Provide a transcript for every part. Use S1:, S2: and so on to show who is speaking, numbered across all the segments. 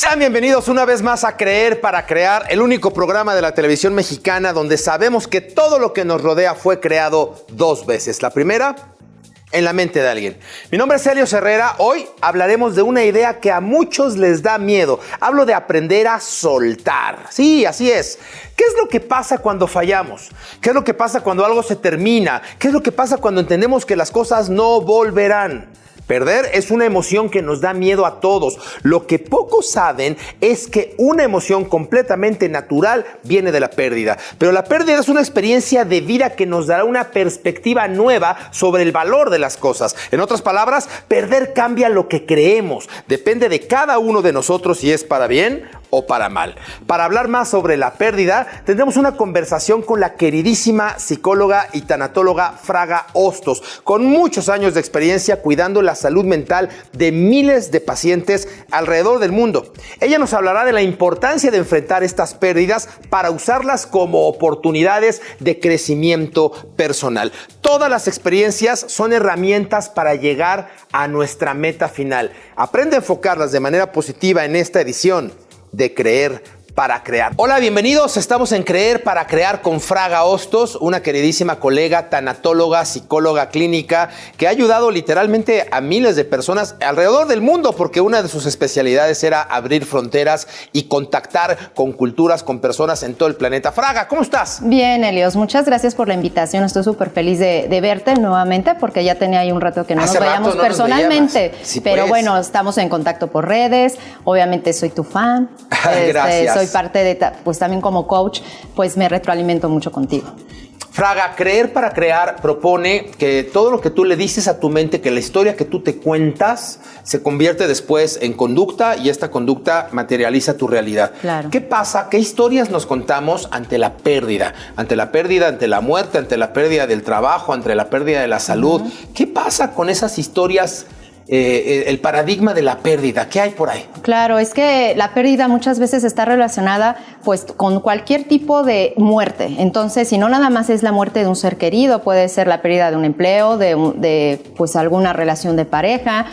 S1: Sean bienvenidos una vez más a Creer para Crear, el único programa de la televisión mexicana donde sabemos que todo lo que nos rodea fue creado dos veces. La primera, en la mente de alguien. Mi nombre es Helios Herrera. Hoy hablaremos de una idea que a muchos les da miedo. Hablo de aprender a soltar. Sí, así es. ¿Qué es lo que pasa cuando fallamos? ¿Qué es lo que pasa cuando algo se termina? ¿Qué es lo que pasa cuando entendemos que las cosas no volverán? Perder es una emoción que nos da miedo a todos. Lo que pocos saben es que una emoción completamente natural viene de la pérdida. Pero la pérdida es una experiencia de vida que nos dará una perspectiva nueva sobre el valor de las cosas. En otras palabras, perder cambia lo que creemos. Depende de cada uno de nosotros si es para bien o para mal. Para hablar más sobre la pérdida, tendremos una conversación con la queridísima psicóloga y tanatóloga Fraga Hostos, con muchos años de experiencia cuidando la salud mental de miles de pacientes alrededor del mundo. Ella nos hablará de la importancia de enfrentar estas pérdidas para usarlas como oportunidades de crecimiento personal. Todas las experiencias son herramientas para llegar a nuestra meta final. Aprende a enfocarlas de manera positiva en esta edición de Creer para Crear. Hola, bienvenidos. Estamos en Creer para Crear con Fraga Hostos, una queridísima colega, tanatóloga, psicóloga clínica, que ha ayudado literalmente a miles de personas alrededor del mundo, porque una de sus especialidades era abrir fronteras y contactar con culturas, con personas en todo el planeta. Fraga, ¿cómo estás?
S2: Bien, Helios. Muchas gracias por la invitación. Estoy súper feliz de verte nuevamente, porque ya tenía ahí un rato que no nos veíamos personalmente. Sí, pero pues, bueno, estamos en contacto por redes. Obviamente soy tu fan.
S1: Gracias.
S2: Soy parte de, pues también como coach, pues me retroalimento mucho contigo.
S1: Fraga, Creer para Crear propone que todo lo que tú le dices a tu mente, que la historia que tú te cuentas, se convierte después en conducta y esta conducta materializa tu realidad.
S2: Claro.
S1: ¿Qué pasa? ¿Qué historias nos contamos ante la pérdida? Ante la pérdida, ante la muerte, ante la pérdida del trabajo, ante la pérdida de la salud. ¿Qué pasa con esas historias? El paradigma de la pérdida, ¿qué hay por ahí?
S2: Claro, es que la pérdida muchas veces está relacionada pues con cualquier tipo de muerte. Entonces, si no nada más es la muerte de un ser querido, puede ser la pérdida de un empleo, de pues alguna relación de pareja,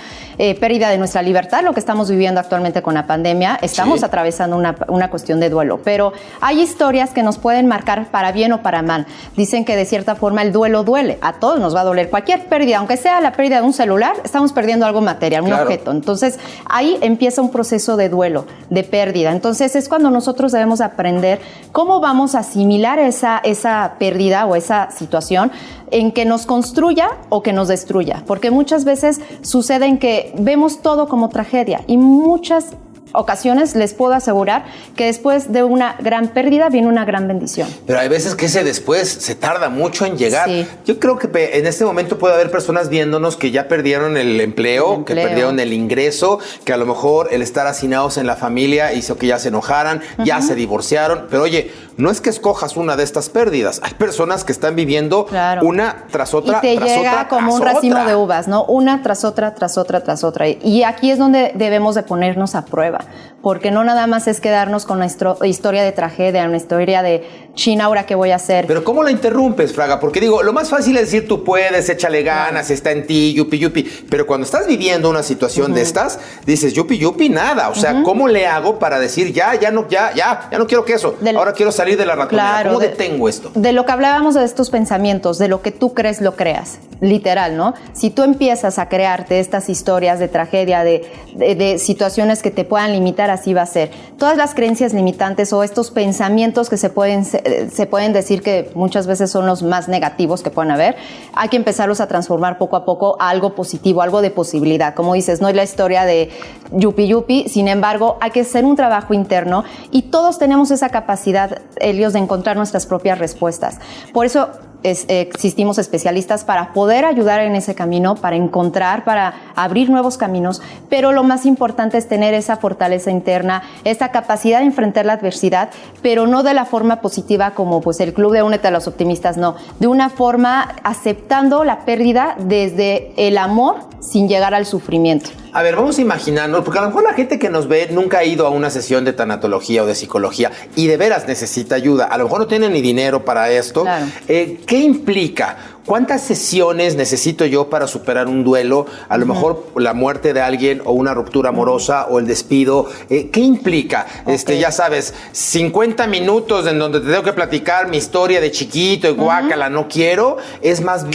S2: pérdida de nuestra libertad, lo que estamos viviendo actualmente con la pandemia. Estamos atravesando una cuestión de duelo, pero hay historias que nos pueden marcar para bien o para mal. Dicen que de cierta forma el duelo duele, a todos nos va a doler. Cualquier pérdida, aunque sea la pérdida de un celular, estamos perdiendo algo material, un objeto. Entonces, ahí empieza un proceso de duelo, de pérdida. Entonces, es cuando nosotros debemos aprender cómo vamos a asimilar esa pérdida o esa situación en que nos construya o que nos destruya. Porque muchas veces sucede en que vemos todo como tragedia y muchas ocasiones les puedo asegurar que después de una gran pérdida viene una gran bendición.
S1: Pero hay veces que ese después se tarda mucho en llegar. Sí. Yo creo que en este momento puede haber personas viéndonos que ya perdieron el empleo, que perdieron el ingreso, que a lo mejor el estar hacinados en la familia hizo que ya se enojaran, ya se divorciaron. Pero oye, no es que escojas una de estas pérdidas. Hay personas que están viviendo una tras otra,
S2: y te llega como un racimo de uvas, ¿no? Una tras otra, tras otra, tras otra. Y aquí es donde debemos de ponernos a prueba. Porque no nada más es quedarnos con nuestra historia de tragedia, una historia de China, ahora qué voy a hacer.
S1: Pero ¿cómo la interrumpes, Fraga? Porque digo, lo más fácil es decir tú puedes, échale ganas, está en ti, yupi, yupi. Pero cuando estás viviendo una situación de estas, dices yupi, yupi, nada. O sea, ¿cómo le hago para decir ya no quiero que eso? Ahora quiero salir de la ratonera.
S2: Claro,
S1: ¿Cómo detengo esto?
S2: De lo que hablábamos de estos pensamientos, de lo que tú crees, lo creas. Literal, ¿no? Si tú empiezas a crearte estas historias de tragedia, de situaciones que te puedan limitar, así va a ser. Todas las creencias limitantes o estos pensamientos que se pueden decir que muchas veces son los más negativos que pueden haber, hay que empezarlos a transformar poco a poco a algo positivo, algo de posibilidad. Como dices, no es la historia de yupi yupi, sin embargo, hay que hacer un trabajo interno y todos tenemos esa capacidad, Helios, de encontrar nuestras propias respuestas. Por eso existimos especialistas para poder ayudar en ese camino, para encontrar, para abrir nuevos caminos, pero lo más importante es tener esa fortaleza interna, esa capacidad de enfrentar la adversidad, pero no de la forma positiva como pues el club de Únete a los Optimistas, no, de una forma aceptando la pérdida desde el amor sin llegar al sufrimiento.
S1: A ver, vamos a imaginarnos, porque a lo mejor la gente que nos ve nunca ha ido a una sesión de tanatología o de psicología y de veras necesita ayuda. A lo mejor no tiene ni dinero para esto.
S2: Claro.
S1: ¿Qué implica ¿Cuántas sesiones necesito yo para superar un duelo? A lo mejor la muerte de alguien o una ruptura amorosa o el despido. ¿Qué implica? Ya sabes, 50 minutos en donde te tengo que platicar mi historia de chiquito y guácala, no quiero. Es más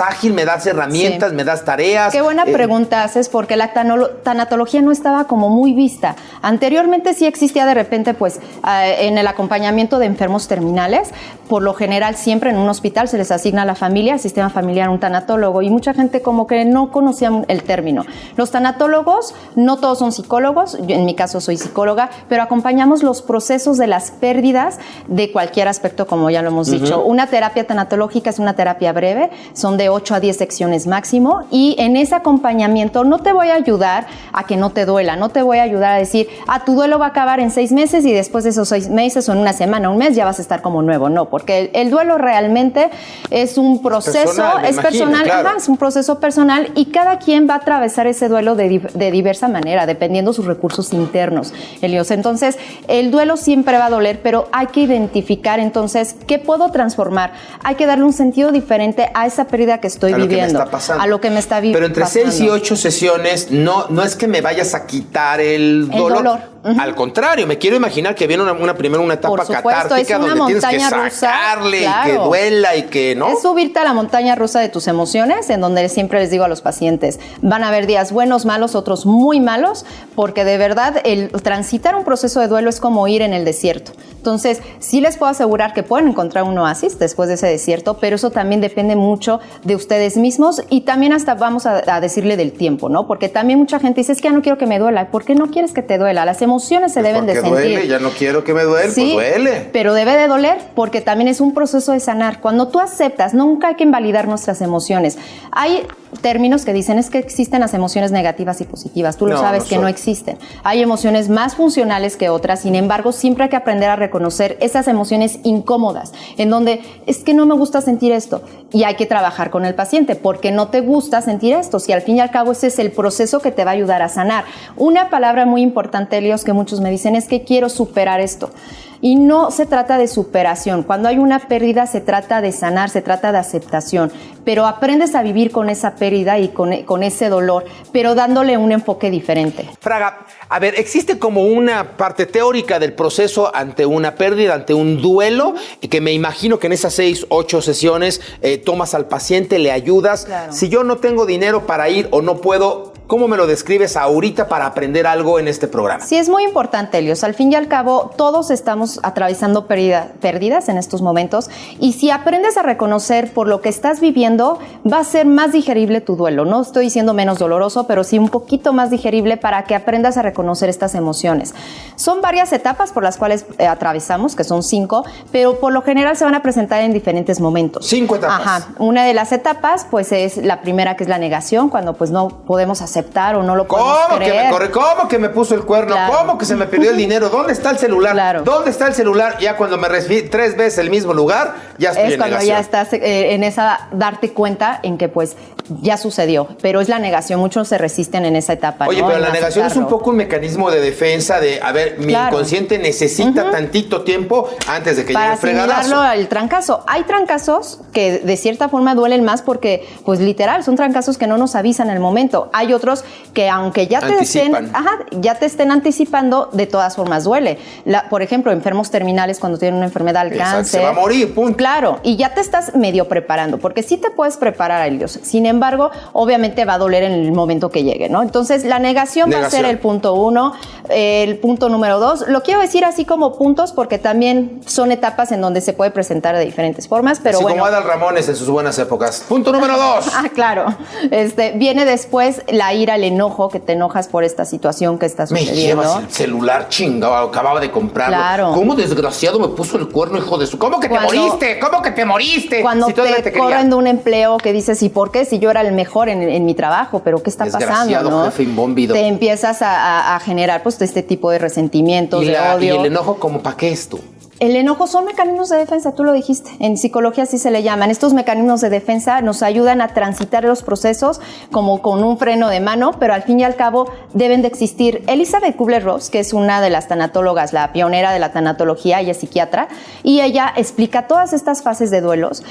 S1: ágil, me das herramientas, me das tareas.
S2: Qué buena pregunta haces, porque la tanatología no estaba como muy vista. Anteriormente sí existía de repente, pues, en el acompañamiento de enfermos terminales. Por lo general, siempre en un hospital se les asigna a la familia, al sistema familiar, un tanatólogo, y mucha gente como que no conocía el término. Los tanatólogos, no todos son psicólogos, yo en mi caso soy psicóloga, pero acompañamos los procesos de las pérdidas de cualquier aspecto, como ya lo hemos dicho. Una terapia tanatológica es una terapia breve, son de 8 a 10 secciones máximo, y en ese acompañamiento no te voy a ayudar a que no te duela, no te voy a ayudar a decir, tu duelo va a acabar en 6 meses y después de esos 6 meses o en una semana, un mes, ya vas a estar como nuevo. No, porque el duelo realmente es un proceso, es personal, claro. Es un proceso personal, y cada quien va a atravesar ese duelo de diversa manera, dependiendo sus recursos internos, Helios. Entonces, el duelo siempre va a doler, pero hay que identificar entonces qué puedo transformar. Hay que darle un sentido diferente a esa pérdida que estoy viviendo, a lo que me está viviendo.
S1: Pero entre 6 y 8 sesiones, no es que me vayas a quitar el dolor. Al contrario, me quiero imaginar que viene una etapa catártica donde tienes que sacarle, claro, y que duela y que no.
S2: Es subirte a la montaña rusa de tus emociones, en donde siempre les digo a los pacientes, van a haber días buenos, malos, otros muy malos, porque de verdad el transitar un proceso de duelo es como ir en el desierto. Entonces, sí les puedo asegurar que pueden encontrar un oasis después de ese desierto, pero eso también depende mucho de ustedes mismos, y también hasta vamos a decirle del tiempo, ¿no? Porque también mucha gente dice, es que ya no quiero que me duela. ¿Por qué no quieres que te duela? Las emociones se deben de sentir.
S1: Duele, ya no quiero que me duele, sí, pues duele.
S2: Pero debe de doler, porque también es un proceso de sanar. Cuando tú aceptas, nunca hay que invalidar nuestras emociones. Hay términos que dicen, es que existen las emociones negativas y positivas. Tú lo sabes que no existen. Hay emociones más funcionales que otras. Sin embargo, siempre hay que aprender a reconocer esas emociones incómodas, en donde es que no me gusta sentir esto, y hay que trabajar con el paciente, porque no te gusta sentir esto, si al fin y al cabo ese es el proceso que te va a ayudar a sanar. Una palabra muy importante, Helios, que muchos me dicen, es que quiero superar esto. Y no se trata de superación. Cuando hay una pérdida se trata de sanar, se trata de aceptación, pero aprendes a vivir con esa pérdida y con ese dolor, pero dándole un enfoque diferente.
S1: Fraga, a ver, existe como una parte teórica del proceso ante una pérdida, ante un duelo, que me imagino que en esas 6, 8 sesiones tomas al paciente, le ayudas.
S2: Claro.
S1: Si yo no tengo dinero para ir o no puedo, ¿cómo me lo describes ahorita para aprender algo en este programa?
S2: Sí, es muy importante, Helios. Al fin y al cabo, todos estamos atravesando pérdidas en estos momentos, y si aprendes a reconocer por lo que estás viviendo, va a ser más digerible tu duelo. No estoy diciendo menos doloroso, pero sí un poquito más digerible, para que aprendas a reconocer estas emociones. Son varias etapas por las cuales atravesamos, que son 5, pero por lo general se van a presentar en diferentes momentos.
S1: 5 etapas.
S2: Ajá. Una de las etapas, pues, es la primera, que es la negación, cuando pues no podemos aceptar o no lo podemos creer.
S1: ¿Cómo que me puso el cuerno? Claro. ¿Cómo que se me perdió el dinero? ¿Dónde está el celular? Claro. ¿Dónde está el celular? Ya cuando me recibí 3 veces el mismo lugar, ya estoy en negación. Es cuando
S2: ya estás en esa, darte cuenta en que pues ya sucedió, pero es la negación. Muchos se resisten en esa etapa.
S1: Oye,
S2: ¿no?
S1: pero la negación es un poco un mecanismo de defensa de, a ver, mi inconsciente necesita tantito tiempo antes de que llegue el fregadazo. Para
S2: asimilarlo al trancazo. Hay trancazos que de cierta forma duelen más porque, pues literal, son trancazos que no nos avisan en el momento. Hay otros que aunque ya te estén anticipando, de todas formas duele. Por ejemplo, enfermos terminales cuando tienen una enfermedad, el cáncer.
S1: Se va a morir, punto.
S2: Claro, y ya te estás medio preparando, porque sí te puedes preparar a ellos. Sin embargo, obviamente va a doler en el momento que llegue, ¿no? Entonces, la negación va a ser el punto 1. El punto número 2, lo quiero decir así como puntos, porque también son etapas en donde se puede presentar de diferentes formas, pero
S1: así
S2: bueno.
S1: Como Adal Ramones en sus buenas épocas. Punto número 2.
S2: Claro. Viene después la ira, el enojo, que te enojas por esta situación que está sucediendo.
S1: Me llevas el celular, chingado, acababa de comprarlo.
S2: Claro.
S1: ¿Cómo desgraciado me puso el cuerno, hijo de su? ¿Cómo que te moriste? ¿Cómo que te moriste?
S2: Cuando te corren de un empleo, que dices, ¿y por qué? Si yo era el mejor en mi trabajo, pero ¿qué está pasando? ¿No?
S1: Jefe imbómbido.
S2: Te empiezas a generar pues este tipo de resentimientos, de odio.
S1: ¿Y el enojo como para qué es tú?
S2: El enojo son mecanismos de defensa, tú lo dijiste, en psicología así se le llaman. Estos mecanismos de defensa nos ayudan a transitar los procesos como con un freno de mano, pero al fin y al cabo deben de existir. Elizabeth Kubler-Ross, que es una de las tanatólogas, la pionera de la tanatología, ella es psiquiatra, y ella explica todas estas fases de duelos,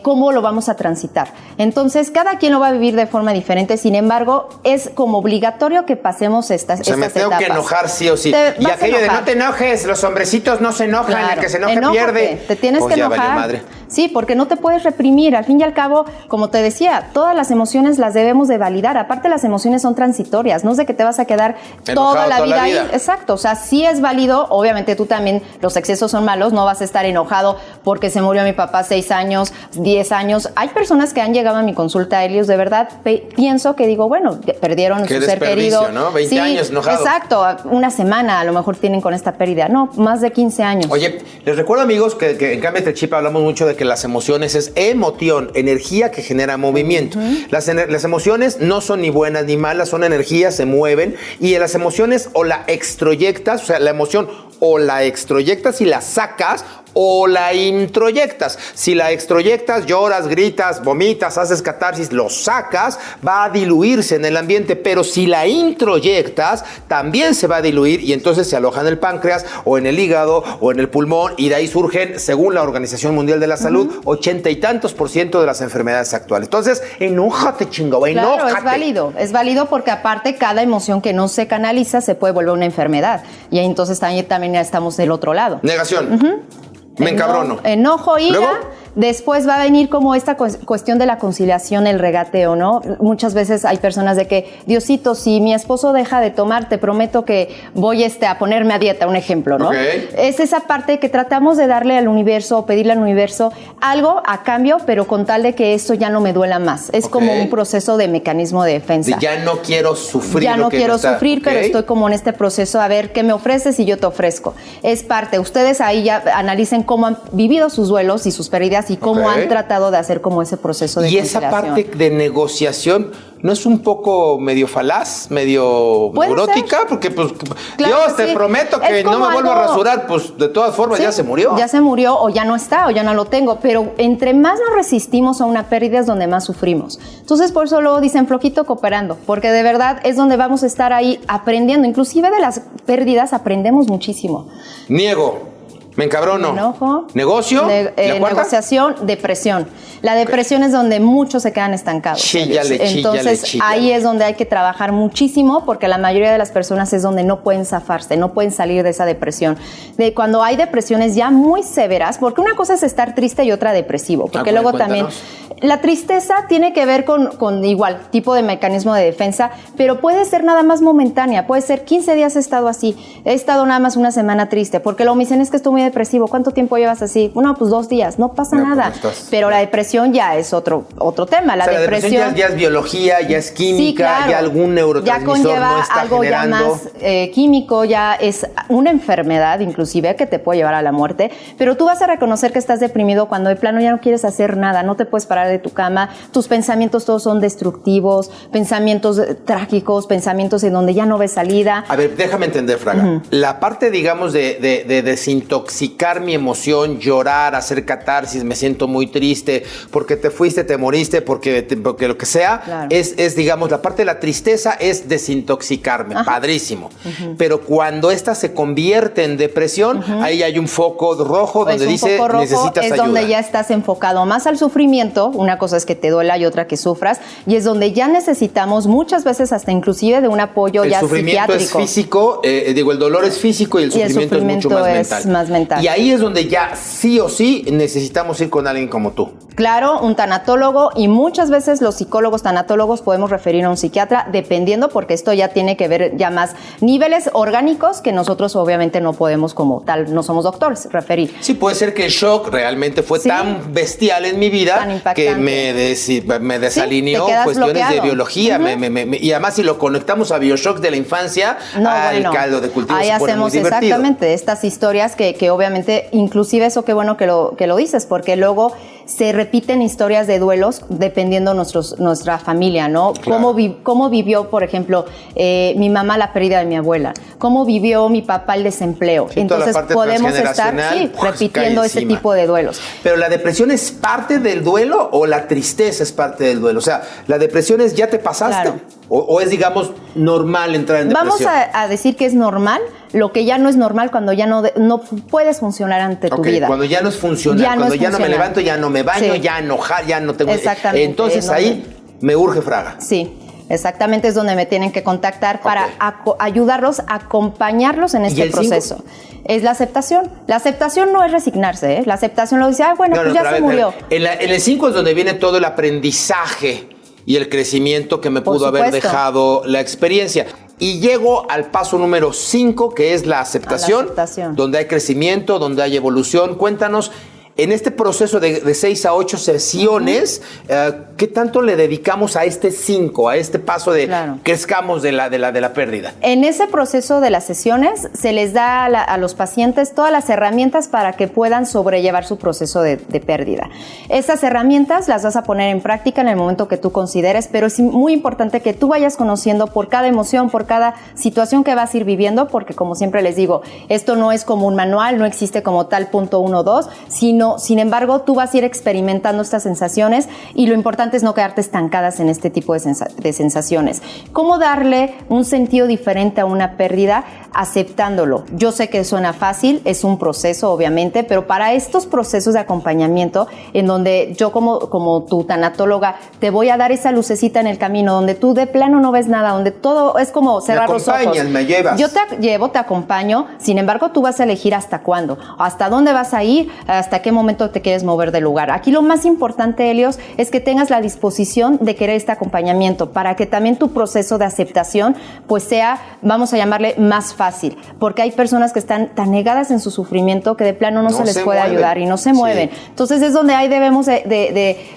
S2: cómo lo vamos a transitar. Entonces, cada quien lo va a vivir de forma diferente, sin embargo, es como obligatorio que pasemos estas etapas.
S1: Me tengo que enojar sí o sí. Y aquello de no te enojes, los hombrecitos no se enojan. Claro, el que se enoja pierde.
S2: Te tienes que enojar. Valió madre. Sí, porque no te puedes reprimir. Al fin y al cabo, como te decía, todas las emociones las debemos de validar. Aparte, las emociones son transitorias. No es de que te vas a quedar toda la vida ahí. Exacto. O sea, sí es válido. Obviamente tú también, los excesos son malos. No vas a estar enojado porque se murió mi papá 6 años, 10 años. Hay personas que han llegado a mi consulta, Helios, de verdad, pienso que digo, bueno, perdieron su ser querido.
S1: ¿No? 20 años enojados.
S2: Exacto. Una semana a lo mejor tienen con esta pérdida. No, más de 15 años.
S1: Oye, les recuerdo, amigos, que en Cámbiate el Chip hablamos mucho de que las emociones es emoción, energía que genera movimiento. Las emociones no son ni buenas ni malas, son energías, se mueven, y en las emociones o la extroyectas, o sea, la emoción o la extroyectas y la sacas, o la introyectas. Si la extroyectas, lloras, gritas, vomitas, haces catarsis, lo sacas, va a diluirse en el ambiente, pero si la introyectas, también se va a diluir y entonces se aloja en el páncreas o en el hígado o en el pulmón, y de ahí surgen, según la Organización Mundial de la Salud, 80 y tantos % de las enfermedades actuales. Entonces, enójate, chingo, enójate.
S2: Claro, es válido porque aparte cada emoción que no se canaliza se puede volver una enfermedad, y entonces también estamos del otro lado.
S1: Negación. Me encabrono.
S2: Enojo, ira.
S1: ¿Luego?
S2: Después va a venir como esta cuestión de la conciliación, el regateo, ¿no? Muchas veces hay personas de que, Diosito, si mi esposo deja de tomar, te prometo que voy a ponerme a dieta, un ejemplo, ¿no?
S1: Okay.
S2: Es esa parte que tratamos de darle al universo o pedirle al universo algo a cambio, pero con tal de que esto ya no me duela más. Es como un proceso de mecanismo de defensa.
S1: Ya no quiero sufrir.
S2: Ya no quiero sufrir, pero estoy como en este proceso a ver qué me ofreces y yo te ofrezco. Es parte. Ustedes ahí ya analicen cómo han vivido sus duelos y sus pérdidas y cómo han tratado de hacer como ese proceso de conciliación. Y
S1: esa parte de negociación, ¿no es un poco medio falaz, medio neurótica? Porque pues claro, Dios, te prometo que no me vuelvo a rasurar, pues de todas formas ya se murió.
S2: Ya se murió, o ya no está, o ya no lo tengo, pero entre más nos resistimos a una pérdida es donde más sufrimos. Entonces por eso luego dicen flojito cooperando, porque de verdad es donde vamos a estar ahí aprendiendo. Inclusive de las pérdidas aprendemos muchísimo.
S1: Niego. Me encabrono.
S2: Enojo.
S1: Negocio.
S2: Negociación, depresión. La depresión es donde muchos se quedan estancados. Entonces ahí es donde hay que trabajar muchísimo, porque la mayoría de las personas es donde no pueden zafarse, no pueden salir de esa depresión. Cuando hay depresiones ya muy severas, porque una cosa es estar triste y otra depresivo, porque luego también la tristeza tiene que ver con igual tipo de mecanismo de defensa, pero puede ser nada más momentánea, puede ser 15 días he estado así, he estado nada más una semana triste, porque luego me dicen es que estoy muy depresivo, ¿cuánto tiempo llevas así? Bueno, pues 2 días, no pasa nada, pero la depresión ya es otro tema. La depresión
S1: ya es biología, ya es química, sí, claro, ya algún neurotransmisor
S2: ya conlleva
S1: no está
S2: algo
S1: generando.
S2: Ya más químico, ya es una enfermedad inclusive que te puede llevar a la muerte, pero tú vas a reconocer que estás deprimido cuando de plano ya no quieres hacer nada, no te puedes parar de tu cama, tus pensamientos todos son destructivos, pensamientos trágicos, pensamientos en donde ya no ves salida.
S1: A ver, déjame entender, Fraga. La parte, digamos, de desintoxicar mi emoción, llorar, hacer catarsis, me siento muy triste, porque te fuiste, te moriste, porque lo que sea, claro, es, digamos, la parte de la tristeza es desintoxicarme, padrísimo. Pero cuando esta se convierte en depresión, ahí hay un foco rojo donde dice, necesitas ayuda.
S2: Es donde ya estás enfocado más al sufrimiento, una cosa es que te duela y otra que sufras, y es donde ya necesitamos muchas veces hasta inclusive de un apoyo ya psiquiátrico. El sufrimiento es
S1: físico, el dolor es físico y el sufrimiento es mucho más mental. Y ahí es donde ya sí o sí necesitamos ir con alguien como tú.
S2: Claro, un tanatólogo, y muchas veces los psicólogos tanatólogos podemos referir a un psiquiatra, dependiendo, porque esto ya tiene que ver ya más niveles orgánicos que nosotros obviamente no podemos como tal, no somos doctores, referir.
S1: Sí, puede ser que el shock realmente fue tan bestial en mi vida que me desalineó cuestiones de biología. Y además si lo conectamos a Bioshock de la infancia, caldo de cultivo
S2: ahí
S1: se pone
S2: hacemos
S1: muy divertido.
S2: Exactamente estas historias que obviamente, inclusive eso qué bueno que lo dices, porque luego se repiten historias de duelos dependiendo nuestra familia, ¿no?
S1: Claro.
S2: ¿Cómo vivió, por ejemplo, mi mamá la pérdida de mi abuela? ¿Cómo vivió mi papá el desempleo?
S1: Sí,
S2: entonces podemos estar repitiendo ese tipo de duelos.
S1: Pero ¿la depresión es parte del duelo o la tristeza es parte del duelo? O sea, ¿la depresión es ya te pasaste?
S2: Claro.
S1: ¿O es, digamos, normal entrar en depresión?
S2: Vamos a decir que es normal. Lo que ya no es normal cuando ya no puedes funcionar ante tu vida.
S1: Cuando ya no es funcional, cuando ya no me levanto, ya no me baño, ya enojar, ya no tengo...
S2: Exactamente.
S1: Entonces ahí me urge Fraga.
S2: Sí. Exactamente, es donde me tienen que contactar para ayudarlos, acompañarlos en este proceso. Es la aceptación. La aceptación no es resignarse, ¿eh? La aceptación lo dice, pues ya se murió.
S1: En el 5 es donde viene todo el aprendizaje y el crecimiento que me pudo haber dejado la experiencia. Y llego al paso número 5, que es la aceptación, donde hay crecimiento, donde hay evolución. Cuéntanos, en este proceso de 6 a 8 sesiones, ¿qué tanto le dedicamos a este 5, a este paso de crezcamos de la pérdida?
S2: En ese proceso de las sesiones se les da a los pacientes todas las herramientas para que puedan sobrellevar su proceso de pérdida. Esas herramientas las vas a poner en práctica en el momento que tú consideres, pero es muy importante que tú vayas conociendo por cada emoción, por cada situación que vas a ir viviendo, porque como siempre les digo, esto no es como un manual, no existe como tal punto 1, 2, sino sin embargo, tú vas a ir experimentando estas sensaciones y lo importante es no quedarte estancadas en este tipo de sensaciones. ¿Cómo darle un sentido diferente a una pérdida? Aceptándolo. Yo sé que suena fácil, es un proceso obviamente, pero para estos procesos de acompañamiento en donde yo como tu tanatóloga te voy a dar esa lucecita en el camino, donde tú de plano no ves nada, donde todo es como cerrar los ojos.
S1: Me llevas.
S2: Yo te llevo, te acompaño, sin embargo tú vas a elegir hasta cuándo, hasta dónde vas a ir, hasta qué momento te quieres mover del lugar. Aquí lo más importante, Helios, es que tengas la disposición de querer este acompañamiento para que también tu proceso de aceptación pues sea, vamos a llamarle, más fácil, porque hay personas que están tan negadas en su sufrimiento que de plano no se les puede ayudar y no se mueven. Entonces es donde ahí debemos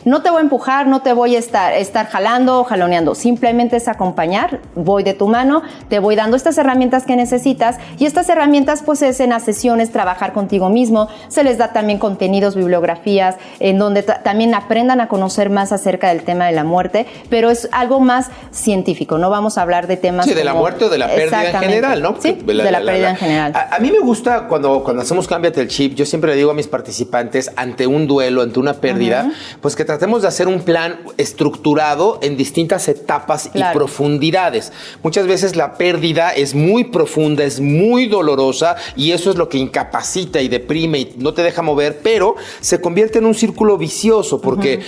S2: no te voy a empujar, no te voy a estar jalando o jaloneando, simplemente es acompañar, voy de tu mano, te voy dando estas herramientas que necesitas y estas herramientas pues es en las sesiones trabajar contigo mismo, se les da también contenidos, bibliografías, en donde también aprendan a conocer más acerca del tema de la muerte, pero es algo más científico, no vamos a hablar de temas
S1: de la muerte o de la pérdida en general, ¿no?
S2: Sí, de la pérdida en general.
S1: A mí me gusta cuando hacemos Cámbiate el Chip, yo siempre le digo a mis participantes, ante un duelo, ante una pérdida, pues que tratemos de hacer un plan estructurado en distintas etapas y profundidades. Muchas veces la pérdida es muy profunda, es muy dolorosa y eso es lo que incapacita y deprime y no te deja mover, pero se convierte en un círculo vicioso porque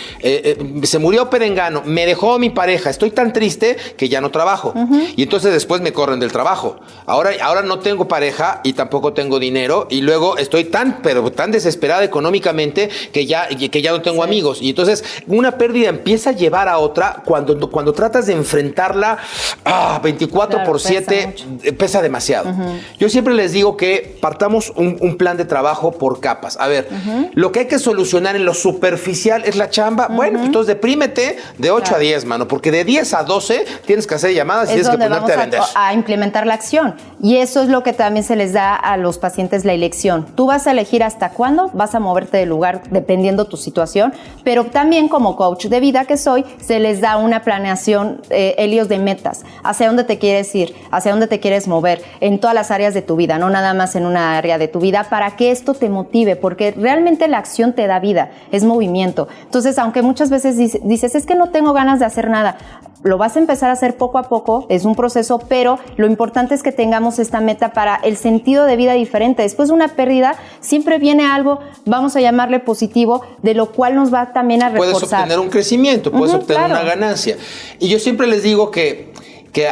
S1: se murió Perengano, me dejó mi pareja, estoy tan triste que ya no trabajo y entonces después me corren del trabajo. Ahora no tengo pareja y tampoco tengo dinero y luego estoy tan desesperada económicamente que ya no tengo amigos y entonces una pérdida empieza a llevar a otra cuando tratas de enfrentarla 24/7 pesa demasiado. Yo siempre les digo que partamos un plan de trabajo por capas. A ver, lo que hay que solucionar en lo superficial es la chamba. Bueno, pues entonces deprímete de 8 a 10, mano, porque de 10 a 12 tienes que hacer llamadas y tienes que ponerte a vender.
S2: A implementar la acción. Y eso es lo que también se les da a los pacientes, la elección. Tú vas a elegir hasta cuándo vas a moverte del lugar dependiendo tu situación, pero también como coach de vida que soy, se les da una planeación, Helios, de metas. Hacia dónde te quieres ir, hacia dónde te quieres mover, en todas las áreas de tu vida, no nada más en una área de tu vida, para que esto te motive, porque realmente la acción te da vida, es movimiento. Entonces, aunque muchas veces dices, es que no tengo ganas de hacer nada, lo vas a empezar a hacer poco a poco, es un proceso, pero lo importante es que tengamos esta meta para el sentido de vida diferente. Después de una pérdida, siempre viene algo, vamos a llamarle positivo, de lo cual nos va también a reforzar.
S1: Puedes obtener un crecimiento, puedes obtener una ganancia. Y yo siempre les digo que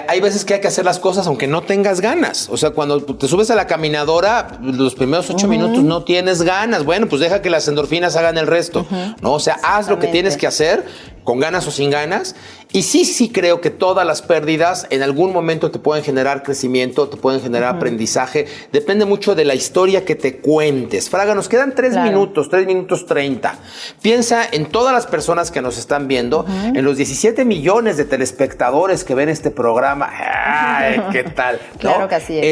S1: hay veces que hay que hacer las cosas aunque no tengas ganas. O sea, cuando te subes a la caminadora, los primeros 8 minutos no tienes ganas. Bueno, pues deja que las endorfinas hagan el resto. ¿No? O sea, haz lo que tienes que hacer, con ganas o sin ganas. Y sí creo que todas las pérdidas en algún momento te pueden generar crecimiento, te pueden generar aprendizaje. Depende mucho de la historia que te cuentes. Fraga, nos quedan 3 minutos, 3 minutos 30. Piensa en todas las personas que nos están viendo, en los 17 millones de telespectadores que ven este programa. ¡Ay, qué tal! ¿No?
S2: Claro que así es.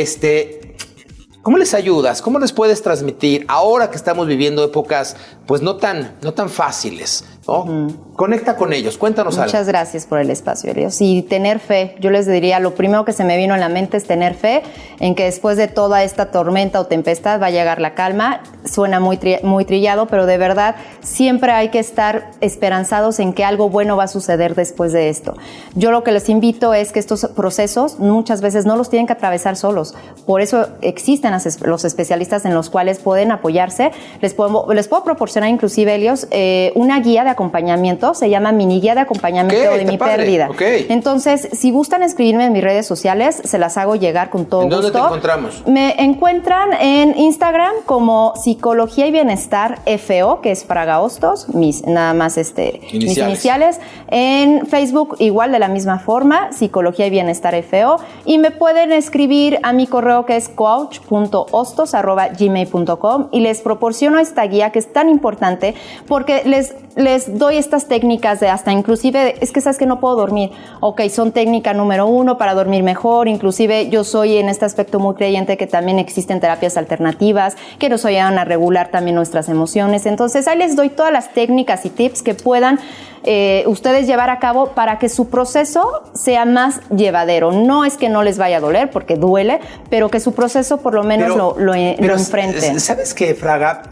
S1: ¿Cómo les ayudas? ¿Cómo les puedes transmitir ahora que estamos viviendo épocas pues no tan fáciles, ¿no? Conecta con ellos, cuéntanos algo.
S2: Muchas gracias por el espacio, Elios. Y tener fe, yo les diría, lo primero que se me vino a la mente es tener fe en que después de toda esta tormenta o tempestad va a llegar la calma. Suena muy trillado, pero de verdad siempre hay que estar esperanzados en que algo bueno va a suceder después de esto. Yo lo que les invito es que estos procesos muchas veces no los tienen que atravesar solos. Por eso existen los especialistas en los cuales pueden apoyarse. Les puedo proporcionar inclusive, Elios, una guía de acompañamiento, se llama mini guía de acompañamiento de mi pérdida. Entonces, si gustan escribirme en mis redes sociales, se las hago llegar con todo gusto.
S1: ¿En dónde te encontramos?
S2: Me encuentran en Instagram como Psicología y Bienestar FO, que es Fraga Hostos, nada más mis iniciales. En Facebook igual de la misma forma, Psicología y Bienestar FO, y me pueden escribir a mi correo que es coach.hostos@gmail.com y les proporciono esta guía que es tan importante porque les doy estas técnicas de hasta inclusive, es que sabes que no puedo dormir. Ok, son técnica número 1 para dormir mejor. Inclusive yo soy en este aspecto muy creyente que también existen terapias alternativas que nos ayudan a regular también nuestras emociones. Entonces ahí les doy todas las técnicas y tips que puedan ustedes llevar a cabo para que su proceso sea más llevadero. No es que no les vaya a doler, porque duele, pero que su proceso por lo menos lo enfrenten.
S1: ¿Sabes qué, Fraga?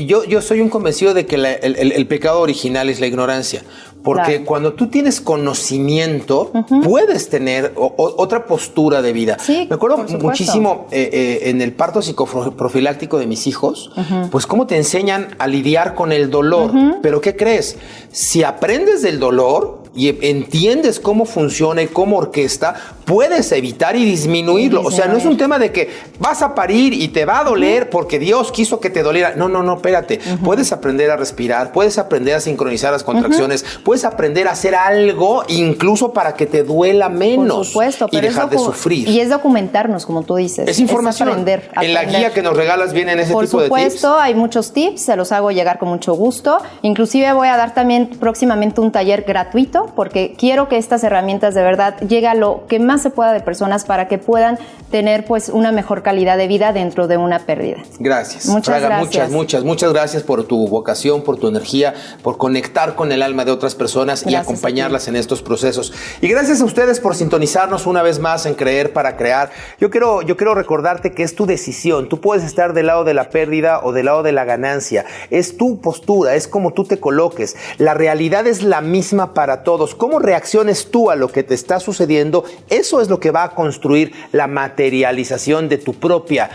S1: Yo soy un convencido de que el pecado original es la ignorancia. Porque cuando tú tienes conocimiento, puedes tener otra postura de vida.
S2: Sí,
S1: me acuerdo muchísimo en el parto psicoprofiláctico de mis hijos, pues cómo te enseñan a lidiar con el dolor. Pero ¿qué crees? Si aprendes del dolor y entiendes cómo funciona y cómo orquesta, puedes evitar y disminuirlo. O sea, no es un tema de que vas a parir y te va a doler porque Dios quiso que te doliera. No, espérate. Puedes aprender a respirar, puedes aprender a sincronizar las contracciones, puedes aprender a hacer algo incluso para que te duela menos.
S2: Por supuesto,
S1: y dejar de sufrir.
S2: Y es documentarnos, como tú dices.
S1: Es información.
S2: Es aprender.
S1: En la guía que nos regalas vienen ese tipo de tips.
S2: Por supuesto, hay muchos tips, se los hago llegar con mucho gusto. Inclusive voy a dar también próximamente un taller gratuito porque quiero que estas herramientas de verdad lleguen a lo que más se pueda de personas para que puedan tener pues una mejor calidad de vida dentro de una pérdida.
S1: Gracias.
S2: Muchas
S1: Fraga,
S2: gracias.
S1: Muchas gracias por tu vocación, por tu energía, por conectar con el alma de otras personas y acompañarlas en estos procesos. Y gracias a ustedes por sintonizarnos una vez más en Creer para Crear. Yo quiero recordarte que es tu decisión. Tú puedes estar del lado de la pérdida o del lado de la ganancia. Es tu postura, es como tú te coloques. La realidad es la misma para todos. ¿Cómo reacciones tú a lo que te está sucediendo? Eso es lo que va a construir la materialización de tu propia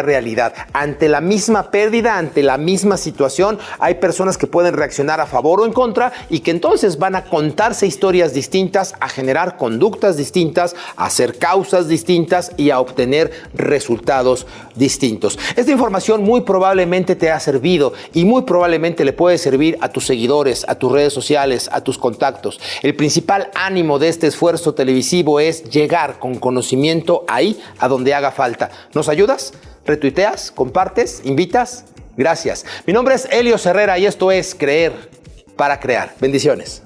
S1: realidad. Ante la misma pérdida, ante la misma situación, hay personas que pueden reaccionar a favor o en contra y que entonces van a contarse historias distintas, a generar conductas distintas, a hacer causas distintas y a obtener resultados distintos. Esta información muy probablemente te ha servido y muy probablemente le puede servir a tus seguidores, a tus redes sociales, a tus contactos. El principal ánimo de este esfuerzo televisivo es llegar con conocimiento ahí a donde haga falta. ¿Nos ayudas? ¿Retuiteas? ¿Compartes? ¿Invitas? Gracias. Mi nombre es Elios Herrera y esto es Creer para Crear. Bendiciones.